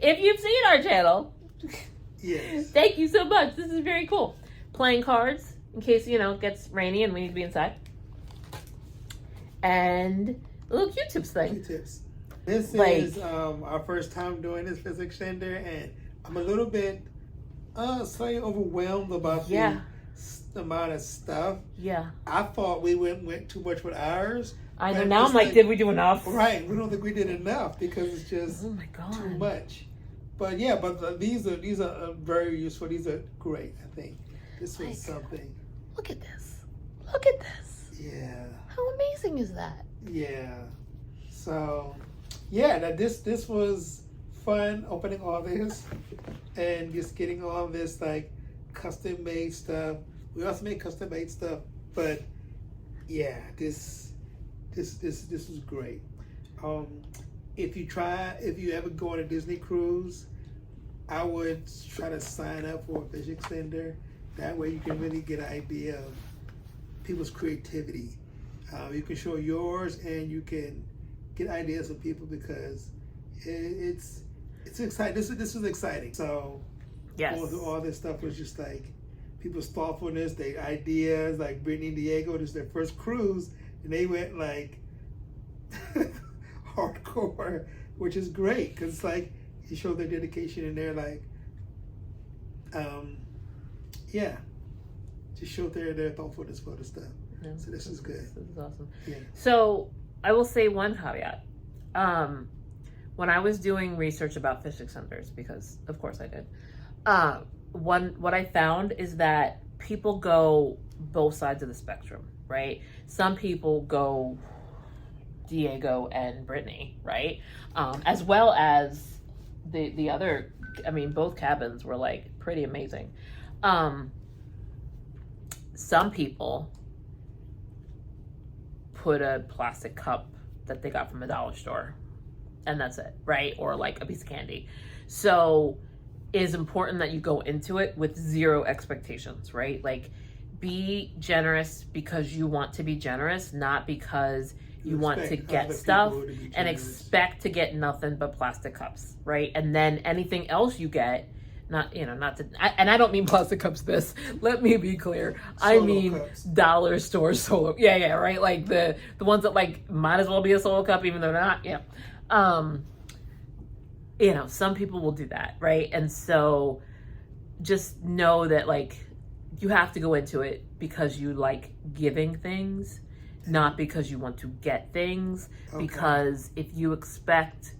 If you've seen our channel, yes. Thank you so much. This is very cool. Playing cards in case, it gets rainy and we need to be inside. And a little Q-tips thing. Q-tips. This is our first time doing this physics extender, and I'm a little bit slightly overwhelmed about the amount of stuff. Yeah. I thought we went too much with ours. I know. Now I'm like, did we do enough? Right. We don't think we did enough because it's just too much. But yeah, these are very useful. These are great, I think. This was something. Look at this. Look at this. Yeah. How amazing is that? Yeah. So, yeah, this was fun opening all this and just getting all this like custom made stuff. We also made custom made stuff, but yeah, this is great. If you ever go on a Disney cruise, I would try to sign up for a fish extender. That way you can really get an idea of people's creativity. You can show yours and you can get ideas from people because it's exciting. This was exciting. So going through all this stuff was just like people's thoughtfulness, their ideas. Like Brittany and Diego, this is their first cruise, and they went like hardcore, which is great because it's like you show their dedication and they're like, just show their thoughtfulness for the stuff. Yeah, so this is good. This is awesome. Yeah. So I will say one caveat. When I was doing research about fish extenders, because of course I did, what I found is that people go both sides of the spectrum, right? Some people go Diego and Brittany, right? As well as the other, I mean, both cabins were like pretty amazing. Some people put a plastic cup that they got from a dollar store, and that's it, right? Or like a piece of candy. So it is important that you go into it with zero expectations, right? Like, be generous because you want to be generous, not because you want to get stuff and expect to get nothing but plastic cups, right? And then anything else you get, and I don't mean plastic cups let me be clear. I mean cups. Dollar store solo. Yeah, right? Like the ones that like might as well be a solo cup even though they're not. Yeah. Some people will do that, right? And so just know that like you have to go into it because you like giving things, not because you want to get things. Okay. Because if you expect,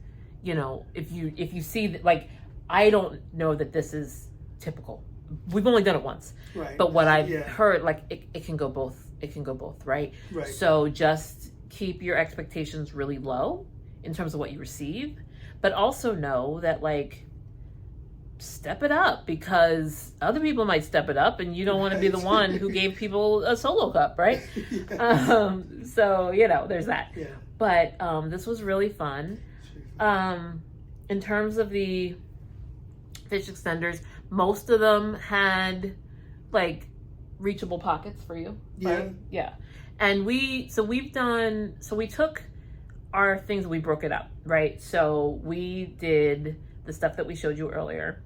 if you see that, like, I don't know that this is typical. We've only done it once, right? But what I've heard, like, it can go both. It can go both, right? Right. So just keep your expectations really low in terms of what you receive, but also know that like step it up because other people might step it up, and you don't want to be the one who gave people a solo cup, right? So there's that. Yeah. But this was really fun. In terms of the fish extenders, most of them had like reachable pockets for you. Right? Yeah. And we took our things, we broke it up, right? So we did the stuff that we showed you earlier.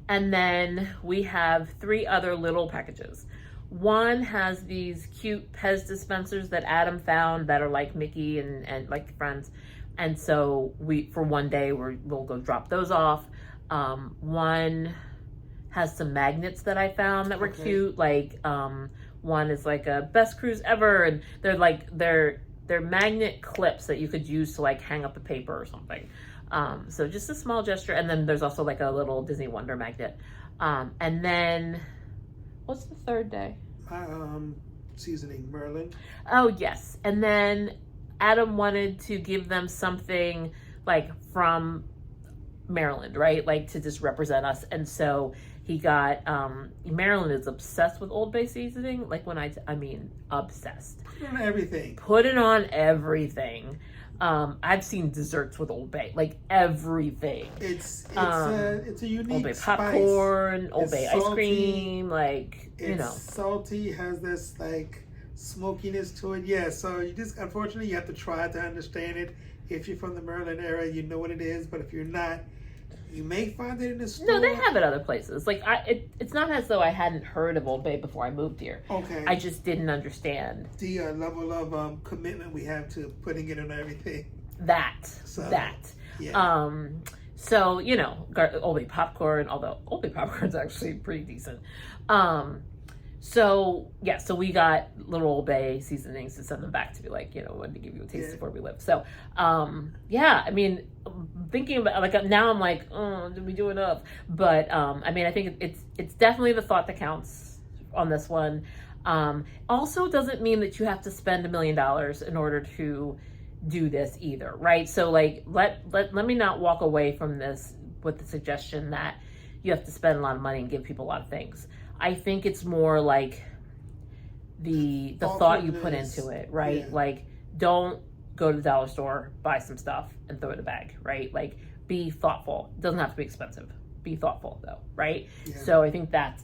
And then we have 3 other little packages. One has these cute Pez dispensers that Adam found that are like Mickey and like friends. And so for one day, we'll go drop those off. One has some magnets that I found that were cute. Like, one is like a best cruise ever. And they're magnet clips that you could use to like hang up a paper or something. So just a small gesture. And then there's also like a little Disney Wonder magnet. And then what's the third day? Seasoning Merlin. Oh, yes. And then Adam wanted to give them something like from Maryland, right? Like to just represent us. And so he got, Maryland is obsessed with Old Bay seasoning. Like when I mean obsessed. Put it on everything. Put it on everything. I've seen desserts with Old Bay, like everything. It's a unique Old Bay popcorn, Old Bay ice cream, like, salty, has this like smokiness to it. Yeah, so unfortunately you have to try to understand it. If you're from the Maryland area, you know what it is, but if you're not, you may find it in the store. No, they have it other places. Like it's not as though I hadn't heard of Old Bay before I moved here. Okay. I just didn't understand the level of commitment we have to putting it on everything. Yeah. So Old Bay popcorn, although Old Bay popcorn's actually pretty decent. So we got little Old Bay seasonings to send them back to be like, wanted to give you a taste before we live. So, I mean, thinking about like now I'm like, oh, did we do enough? But I think it's definitely the thought that counts on this one. Also doesn't mean that you have to spend $1 million in order to do this either, right? So like let me not walk away from this with the suggestion that you have to spend a lot of money and give people a lot of things. I think it's more like the thought you put into it, right? Yeah. Like, don't go to the dollar store, buy some stuff, and throw it in a bag, right? Like, be thoughtful. It doesn't have to be expensive. Be thoughtful, though, right? Yeah. So I think that's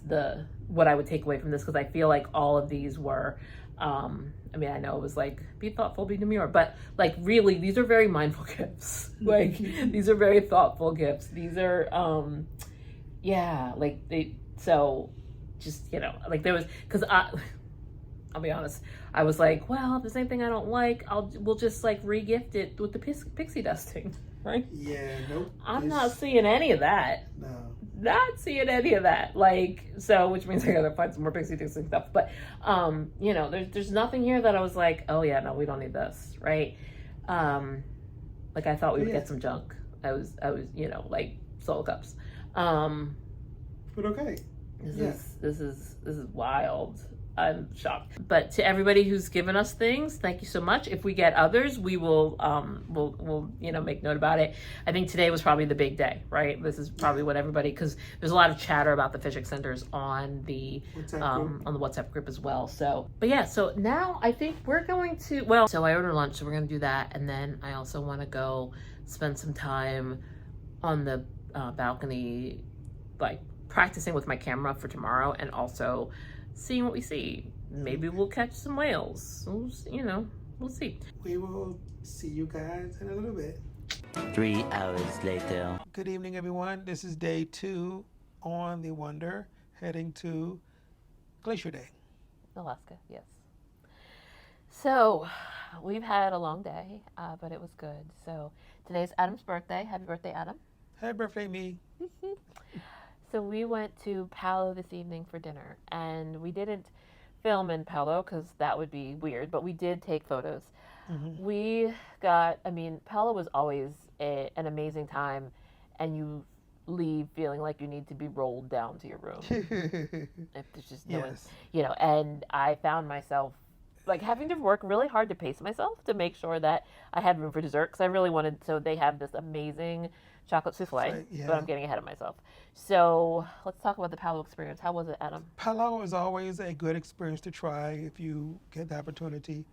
what I would take away from this, because I feel like all of these were, I know it was like, be thoughtful, be demure, but like really, these are very mindful gifts. Like, these are very thoughtful gifts. These are, just, like there was, because I'll be honest, I was like, well, if there's anything I don't like, we'll just like re-gift it with the pixie dusting, right? Yeah, nope. I'm not seeing any of that. No. Not seeing any of that. Like, so, which means I gotta find some more pixie dusting stuff. But, there's nothing here that I was like, oh yeah, no, we don't need this, right? Like I thought we would get some junk. I was, like solo cups. But okay. This is wild. I'm shocked. But to everybody who's given us things, thank you so much. If we get others, we will we'll make note about it. I think today was probably the big day, right? This is probably what everybody, because there's a lot of chatter about the fish extenders on the WhatsApp group as well. So, but yeah, so now I think we're going to, so I ordered lunch, so we're gonna do that, and then I also want to go spend some time on the balcony, like practicing with my camera for tomorrow, and also seeing what we see. Maybe we'll catch some whales. We'll see. We will see you guys in a little bit. 3 hours later. Good evening, everyone. This is day 2 on the Wonder, heading to Glacier Day. Alaska, yes. So, we've had a long day, but it was good. So, today's Adam's birthday. Happy birthday, Adam. Happy birthday, me. So we went to Palo this evening for dinner, and we didn't film in Palo because that would be weird, but we did take photos. We got, Palo was always an amazing time, and you leave feeling like you need to be rolled down to your room. If there's just no one, and I found myself like having to work really hard to pace myself to make sure that I had room for dessert, because I really wanted, so they have this amazing chocolate souffle, but I'm getting ahead of myself. So let's talk about the Palo experience. How was it, Adam? Palo is always a good experience to try if you get the opportunity.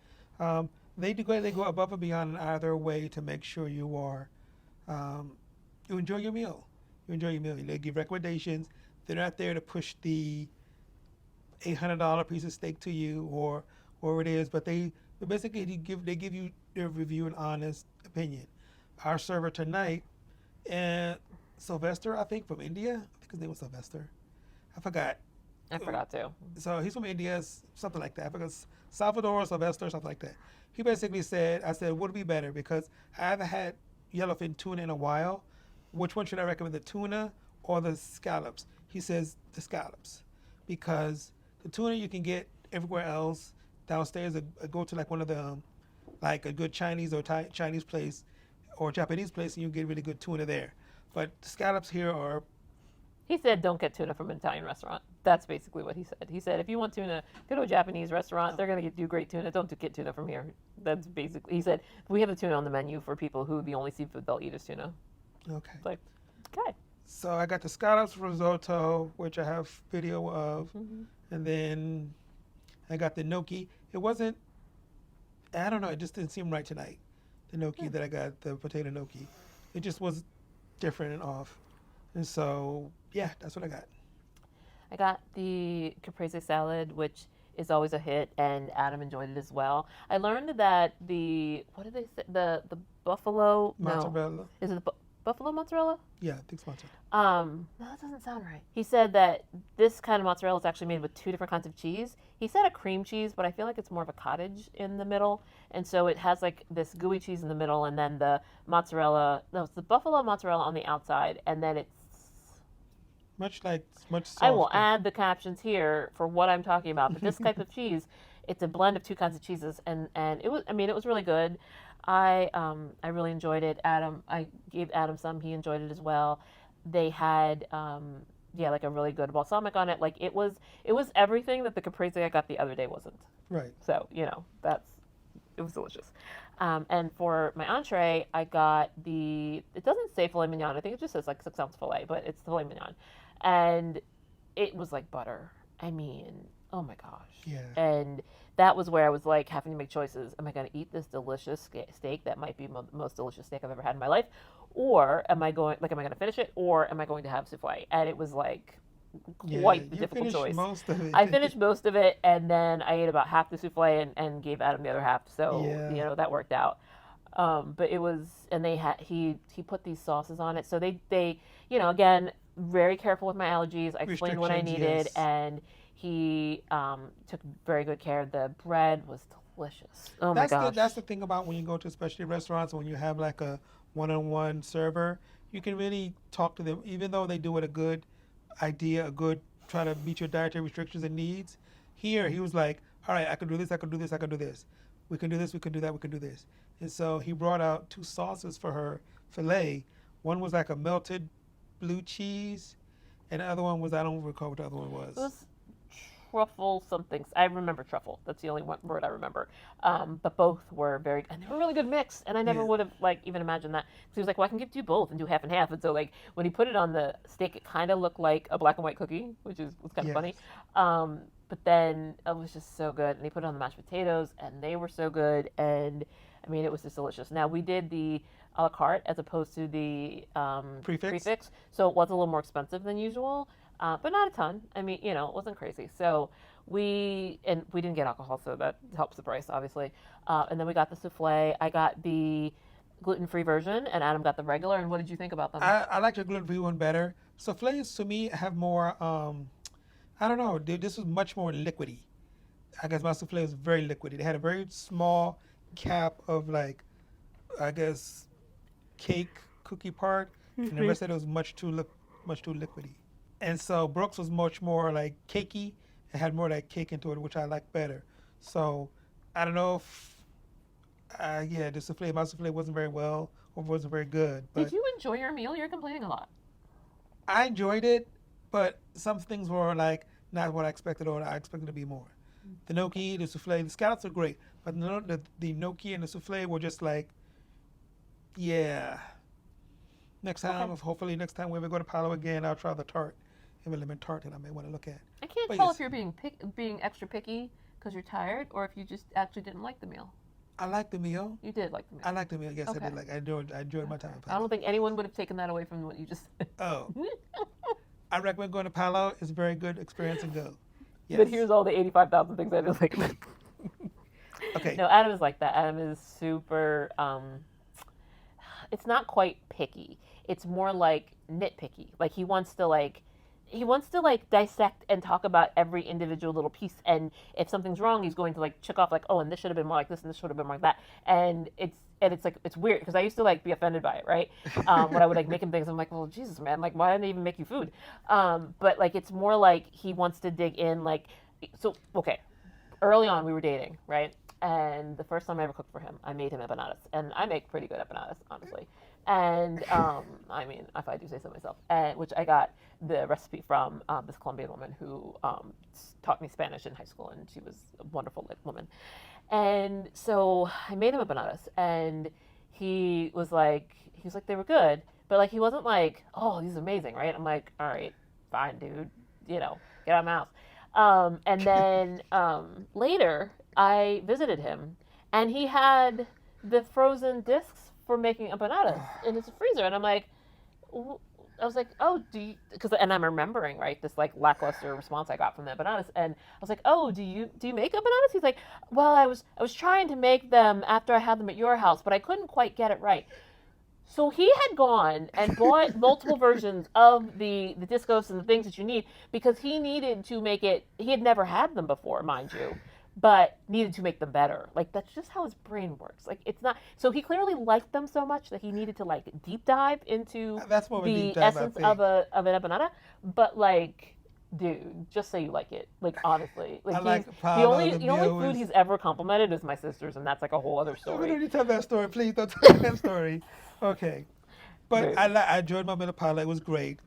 They go above and beyond in either way to make sure you are, you enjoy your meal. They give recommendations. They're not there to push the $800 piece of steak to you or whatever it is, but they give you their review and honest opinion. Our server tonight, Sylvester, I think, from India. I think his name was Sylvester. I forgot too. So he's from India, something like that. I forgot, Salvador, Sylvester, something like that. He basically said, I said, would it be better? Because I haven't had yellowfin tuna in a while. Which one should I recommend, the tuna or the scallops? He says the scallops, because the tuna you can get everywhere else. Downstairs, go to like one of the, like a good Chinese or Chinese place or Japanese place, and you get really good tuna there. But the scallops here are... He said don't get tuna from an Italian restaurant. That's basically what he said. He said if you want tuna, go to a Japanese restaurant. They're going to do great tuna. Don't get tuna from here. That's basically... He said, we have the tuna on the menu for people who the only seafood they'll eat is tuna. Okay. It's like, okay. So I got the scallops risotto, which I have video of. And then I got the gnocchi. It wasn't... I don't know. It just didn't seem right tonight. The gnocchi that I got, the potato gnocchi. It just was different and off. And so, yeah, that's what I got. I got the caprese salad, which is always a hit, and Adam enjoyed it as well. I learned that what did they say? The buffalo... Mozzarella. No. Is it the buffalo mozzarella? Yeah, I think it's mozzarella. No, that doesn't sound right. He said that this kind of mozzarella is actually made with 2 different kinds of cheese. He said a cream cheese, but I feel like it's more of a cottage in the middle. And so it has like this gooey cheese in the middle, and then the mozzarella, no, it's the buffalo mozzarella on the outside, and then it's much softer. I will add the captions here for what I'm talking about. But this type of cheese, it's a blend of 2 kinds of cheeses, and it was, it was really good. I really enjoyed it. I gave Adam some. He enjoyed it as well. They had like a really good balsamic on it. Like it was everything that the caprese I got the other day wasn't. Right. So it was delicious. And for my entree, I got it doesn't say filet mignon. I think it just says like 6-ounce filet, but it's filet mignon, and it was like butter. Oh my gosh. Yeah. And that was where I was like having to make choices. Am I going to eat this delicious steak that might be the most delicious steak I've ever had in my life? Or am I going to finish it? Or am I going to have souffle? And it was like quite the difficult choice. Most of it. I finished most of it, and then I ate about half the souffle and gave Adam the other half. So, that worked out. But it was, and he put these sauces on it. So they again, very careful with my allergies. I explained what I needed, and he took very good care. The bread was delicious. Oh my gosh. That's the thing about when you go to specialty restaurants, when you have like a one-on-one server, you can really talk to them, even though they do it a good idea, try to meet your dietary restrictions and needs. Here, he was like, all right, I can do this, I can do this, I can do this. We can do this, we can do that, we can do this. And so he brought out 2 sauces for her filet. One was like a melted blue cheese, and the other one was, I don't recall what the other one was. It was truffle something. I remember truffle. That's the only one word I remember. But both were and they were a really good mix. And I never Yeah. would have like even imagined that. So he was like, well, I can do both and do half and half. And so like when he put it on the steak, it kind of looked like a black and white cookie, which was kind of Yes. funny. But then it was just so good. And he put it on the mashed potatoes, and they were so good. And I mean, it was just delicious. Now we did the a la carte as opposed to the Prefix? so it was a little more expensive than usual, but not a ton. I mean, you know, it wasn't crazy. So we didn't get alcohol, so that helps the price, obviously. And then we got the souffle. I got the gluten-free version, and Adam got the regular. And what did you think about them? I like your gluten-free one better. Souffles to me have more, I don't know, this was much more liquidy. I guess my souffle was very liquidy. They had a very small cap of like, I guess, cake cookie part, and the rest of it was much too liquidy. And so Brooks was much more like cakey. It had more of that cake into it, which I like better. So I don't know if, the souffle, my souffle wasn't very well or wasn't very good. But Did you enjoy your meal? You're complaining a lot. I enjoyed it, but some things were like not what I expected, or I expected to be more. The gnocchi, the souffle, the scallops are great, but the gnocchi and the souffle were just like, yeah. Next time, hopefully next time when we go to Palo again, I'll try the tart. Have a lemon tart that I may want to look at. I can't But tell yes. if you're being extra picky because you're tired, or if you just actually didn't like the meal. I like the meal. You did like the meal. I like the meal. Yes, Okay. I did. Like I enjoyed my time at I Palo. don't think anyone would have taken that away from what you just said. Oh, I recommend going to Palo. It's a very good experience and go. Yes. But here's all the 85,000 things I didn't like. Okay. No, Adam is like that. Adam is super. It's not quite picky. It's more like nitpicky. Like he wants to dissect and talk about every individual little piece. And if something's wrong, he's going to like check off like, oh, and this should have been more like this, and this should have been more like that. And it's like it's weird because I used to like be offended by it, right? When I would like make him things, I'm like, well, Jesus, man, like why didn't I even make you food? But like it's more like he wants to dig in. Like, so okay, early on we were dating, right? And the first time I ever cooked for him, I made him empanadas, and I make pretty good empanadas, honestly. And I mean, if I do say so myself, which I got the recipe from this Colombian woman who taught me Spanish in high school, and she was a wonderful woman. And so I made him empanadas, and he was like they were good, but like he wasn't like, oh, these are amazing, right? I'm like, all right, fine, dude, you know, get out of my house. And then later I visited him, and he had the frozen discs for making empanadas in his freezer, and I'm like, I was like, oh, and I'm remembering, right, this like lackluster response I got from the empanadas, and I was like, oh, do you make empanadas? He's like, well, I was trying to make them after I had them at your house, but I couldn't quite get it right. So he had gone and bought multiple versions of the discos and the things that you need because he needed to make it. He had never had them before, mind you, but needed to make them better. Like that's just how his brain works. Like it's not. So he clearly liked them so much that he needed to like deep dive into That's more of a the deep dive, I essence think. of an empanada. But like, dude, just say you like it. Like honestly, like I like the Palo, only the the only meal food was- he's ever complimented is my sister's, and that's like a whole other We story. don't need to tell that story. Please don't tell that story. Okay. But Right. I enjoyed my meal at Palo. It was great.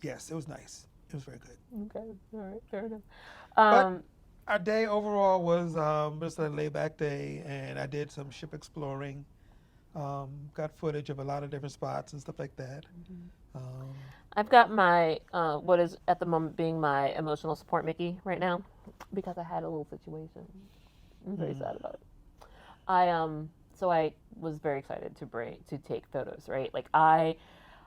Yes, it was nice. It was very good. Okay, all right, fair enough. But our day overall was just a laid-back day, and I did some ship exploring. Got footage of a lot of different spots and stuff like that. I've got my what is at the moment being my emotional support Mickey right now because I had a little situation. I'm very sad about it. I was very excited to take photos, right? Like I've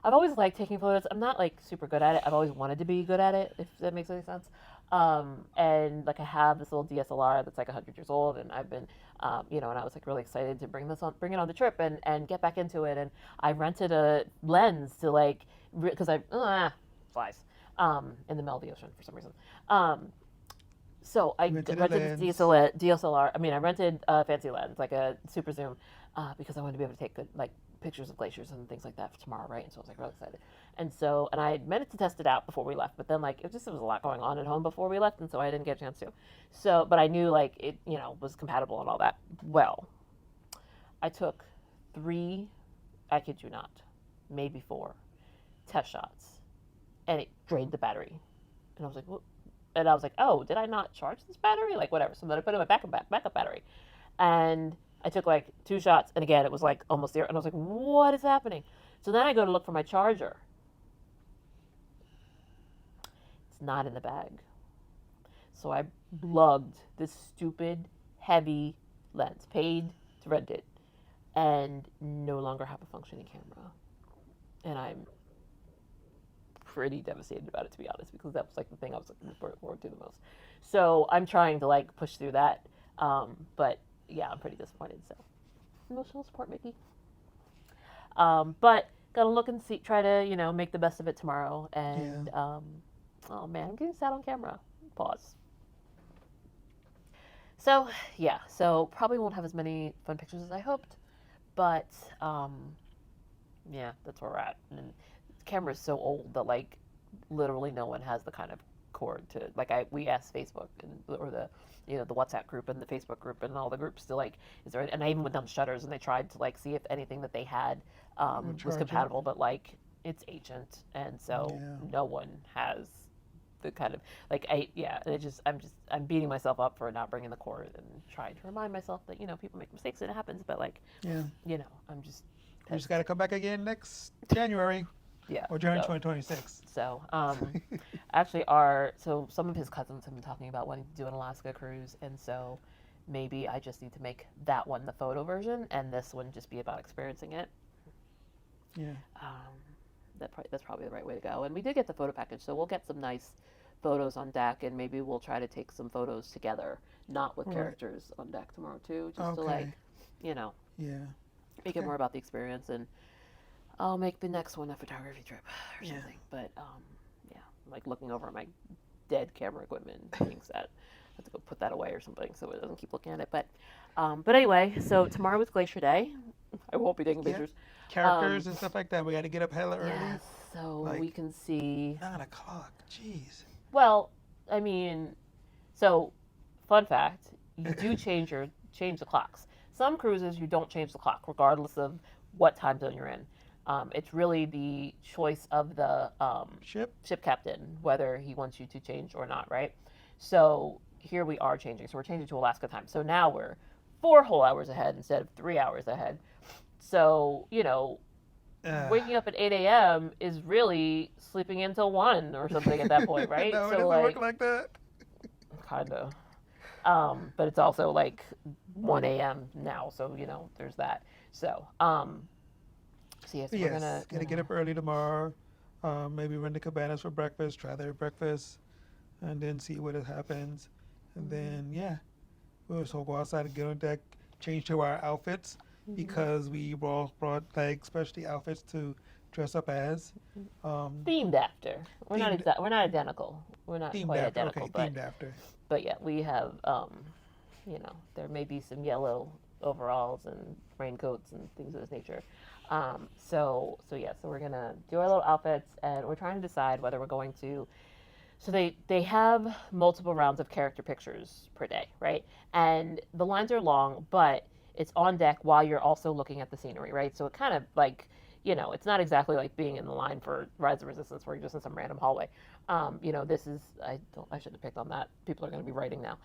always liked taking photos. I'm not like super good at it. I've always wanted to be good at it, if that makes any sense. And like I have this little DSLR that's like 100 years old, and I've been, and I was like really excited to bring it on the trip and get back into it. And I rented a lens to like, because flies, in the middle of the ocean for some reason. So I Rented rented a this lens. DSLR. I mean, I rented a fancy lens, like a super zoom, because I wanted to be able to take good, like, pictures of glaciers and things like that for tomorrow, right? And so I was like really excited. And I meant to test it out before we left, but then like it was a lot going on at home before we left, and so I didn't get a chance to. So, but I knew like it, was compatible and all that. Well, I took 3, I kid you not, maybe 4 test shots, and it drained the battery. And I was like, And I was like, oh, did I not charge this battery? Like, whatever. So then I put in my backup battery. And I took like 2 shots. And again, it was like almost there. And I was like, what is happening? So then I go to look for my charger. It's not in the bag. So I lugged this stupid, heavy lens, paid to rent it, and no longer have a functioning camera. And I'm pretty devastated about it, to be honest, because that was like the thing I was looking forward to the most. So I'm trying to like push through that, but yeah, I'm pretty disappointed. So emotional support, Mickey. But gotta look and see, try to make the best of it tomorrow. And oh man, I'm getting sad on camera. Pause. So yeah, so probably won't have as many fun pictures as I hoped, but yeah, that's where we're at. And the camera is so old that like literally no one has the kind of cord to we asked Facebook or the the WhatsApp group and the Facebook group and all the groups to like is there, and I even went down to Shutters and they tried to like see if anything that they had was compatible, but like it's ancient, and so no one has the kind of I'm beating myself up for not bringing the cord and trying to remind myself that people make mistakes and it happens, but like I'm just you just got to come back again next January. Yeah. Or January 2026. So, actually, some of his cousins have been talking about wanting to do an Alaska cruise, and so maybe I just need to make that one the photo version, and this one just be about experiencing it. Yeah. That's probably the right way to go. And we did get the photo package, so we'll get some nice photos on deck, and maybe we'll try to take some photos together, not with characters on deck tomorrow too, just to like, make it more about the experience, and I'll make the next one a photography trip or something. But like looking over my dead camera equipment and being sad. I have to go put that away or something so it doesn't keep looking at it. But anyway, so tomorrow is Glacier Day. I won't be taking pictures. Characters and stuff like that. We got to get up hella early. Yes, so we can see 9 o'clock. Jeez. Well, I mean, so fun fact, you do change the clocks. Some cruises you don't change the clock regardless of what time zone you're in. It's really the choice of the ship captain whether he wants you to change or not, right? So here we are changing. So we're changing to Alaska time. So now we're 4 whole hours ahead instead of 3 hours ahead. So waking up at 8 a.m. is really sleeping until 1 or something at that point, right? No, so it doesn't work like that. Kind of. But it's also like 1 a.m. now, so there's that. So we're gonna get up early tomorrow. Maybe run to Cabanas for breakfast, try their breakfast, and then see what happens. And then we'll just go outside and get on deck, change to our outfits because we brought like specialty outfits to dress up as. Themed after. We're not identical. We're not quite after, identical. okay, but, themed after. But yeah, we have there may be some yellow overalls and raincoats and things of this nature. So we're gonna do our little outfits, and we're trying to decide whether we're going to. So they have multiple rounds of character pictures per day, right? And the lines are long, but it's on deck while you're also looking at the scenery, right? So it kind of like it's not exactly like being in the line for Rise of Resistance where you're just in some random hallway. This is I shouldn't have picked on that. People are going to be writing now.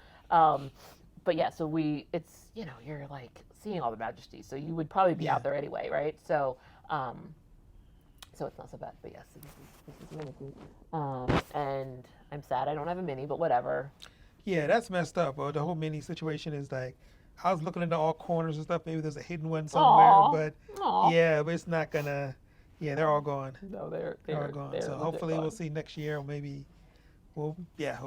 But yeah, so it's you're like seeing all the majesty, so you would probably be out there anyway, right? So so it's not so bad. But yes, this is Mini. And I'm sad I don't have a Mini, but whatever. Yeah, that's messed up. The whole Mini situation is like, I was looking into all corners and stuff. Maybe there's a hidden one somewhere, but it's not gonna. Yeah, they're all gone. No, they're all gone. So hopefully we'll see next year, or maybe we'll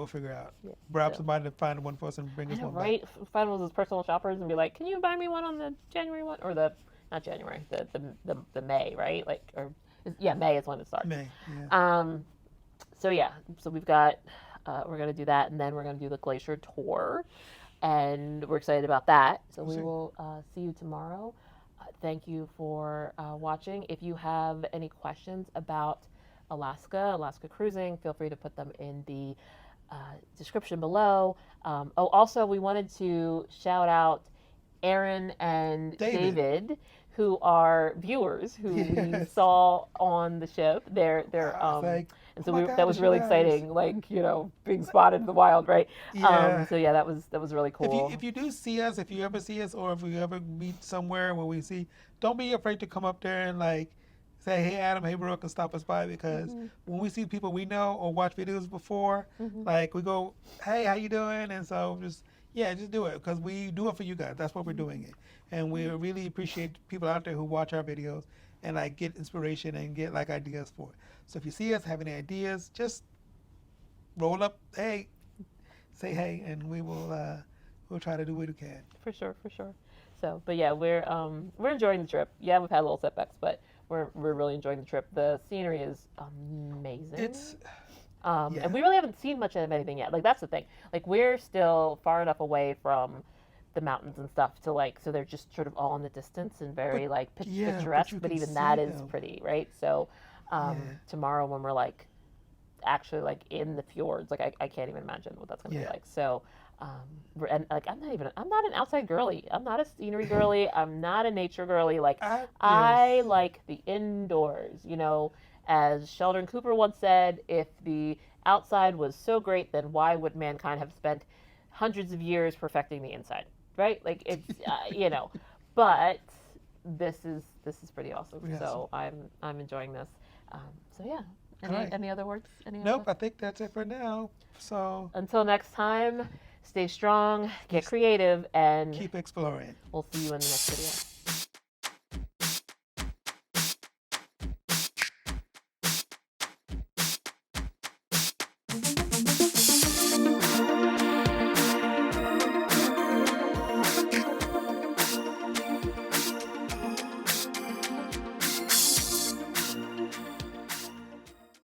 figure out. Yeah, Grab somebody to find one for us and bring us one right? back. Find one of those personal shoppers and be like, can you buy me one on the January one or not January, the May, right? Like May is when it starts. May. Yeah. So we've got we're gonna do that, and then we're gonna do the Glacier tour, and we're excited about that. So we will see you tomorrow. Thank you for watching. If you have any questions about Alaska cruising, feel free to put them in the description below. Also, we wanted to shout out Aaron and David who are viewers who we saw on the ship. They're and so Oh my that was gosh, really you guys. exciting, like, being spotted in the wild, right? Yeah. So yeah, that was really cool. If you do see us, if you ever see us, or if we ever meet somewhere where we see, don't be afraid to come up there and like say, hey Adam, hey Brooke, and stop us by, because when we see people we know or watch videos before, like we go, hey, how you doing? And so just do it, because we do it for you guys. That's what we're doing it, and we really appreciate people out there who watch our videos and like get inspiration and get like ideas for it. So if you see us have any ideas, just roll up, hey, say hey, and we will we'll try to do what we can. For sure, for sure. So, but yeah, we're enjoying the trip. Yeah, we've had little setbacks, but we're really enjoying the trip. The scenery is amazing. It's And we really haven't seen much of anything yet. Like, that's the thing. Like, we're still far enough away from the mountains and stuff to like, so they're just sort of all in the distance and very like picturesque. you But can even see that is them. pretty, right? So tomorrow when we're like actually like in the fjords, like I can't even imagine what that's gonna be like. So and like I'm not an outside girly. I'm not a scenery girly. I'm not a nature girly. Like I like the indoors, as Sheldon Cooper once said, if the outside was so great, then why would mankind have spent hundreds of years perfecting the inside, right? Like it's but this is pretty awesome. So I'm enjoying this. So yeah. Any other words? Nope, I think that's it for now. So until next time, stay strong, get creative, and keep exploring. we'll see you in the next video.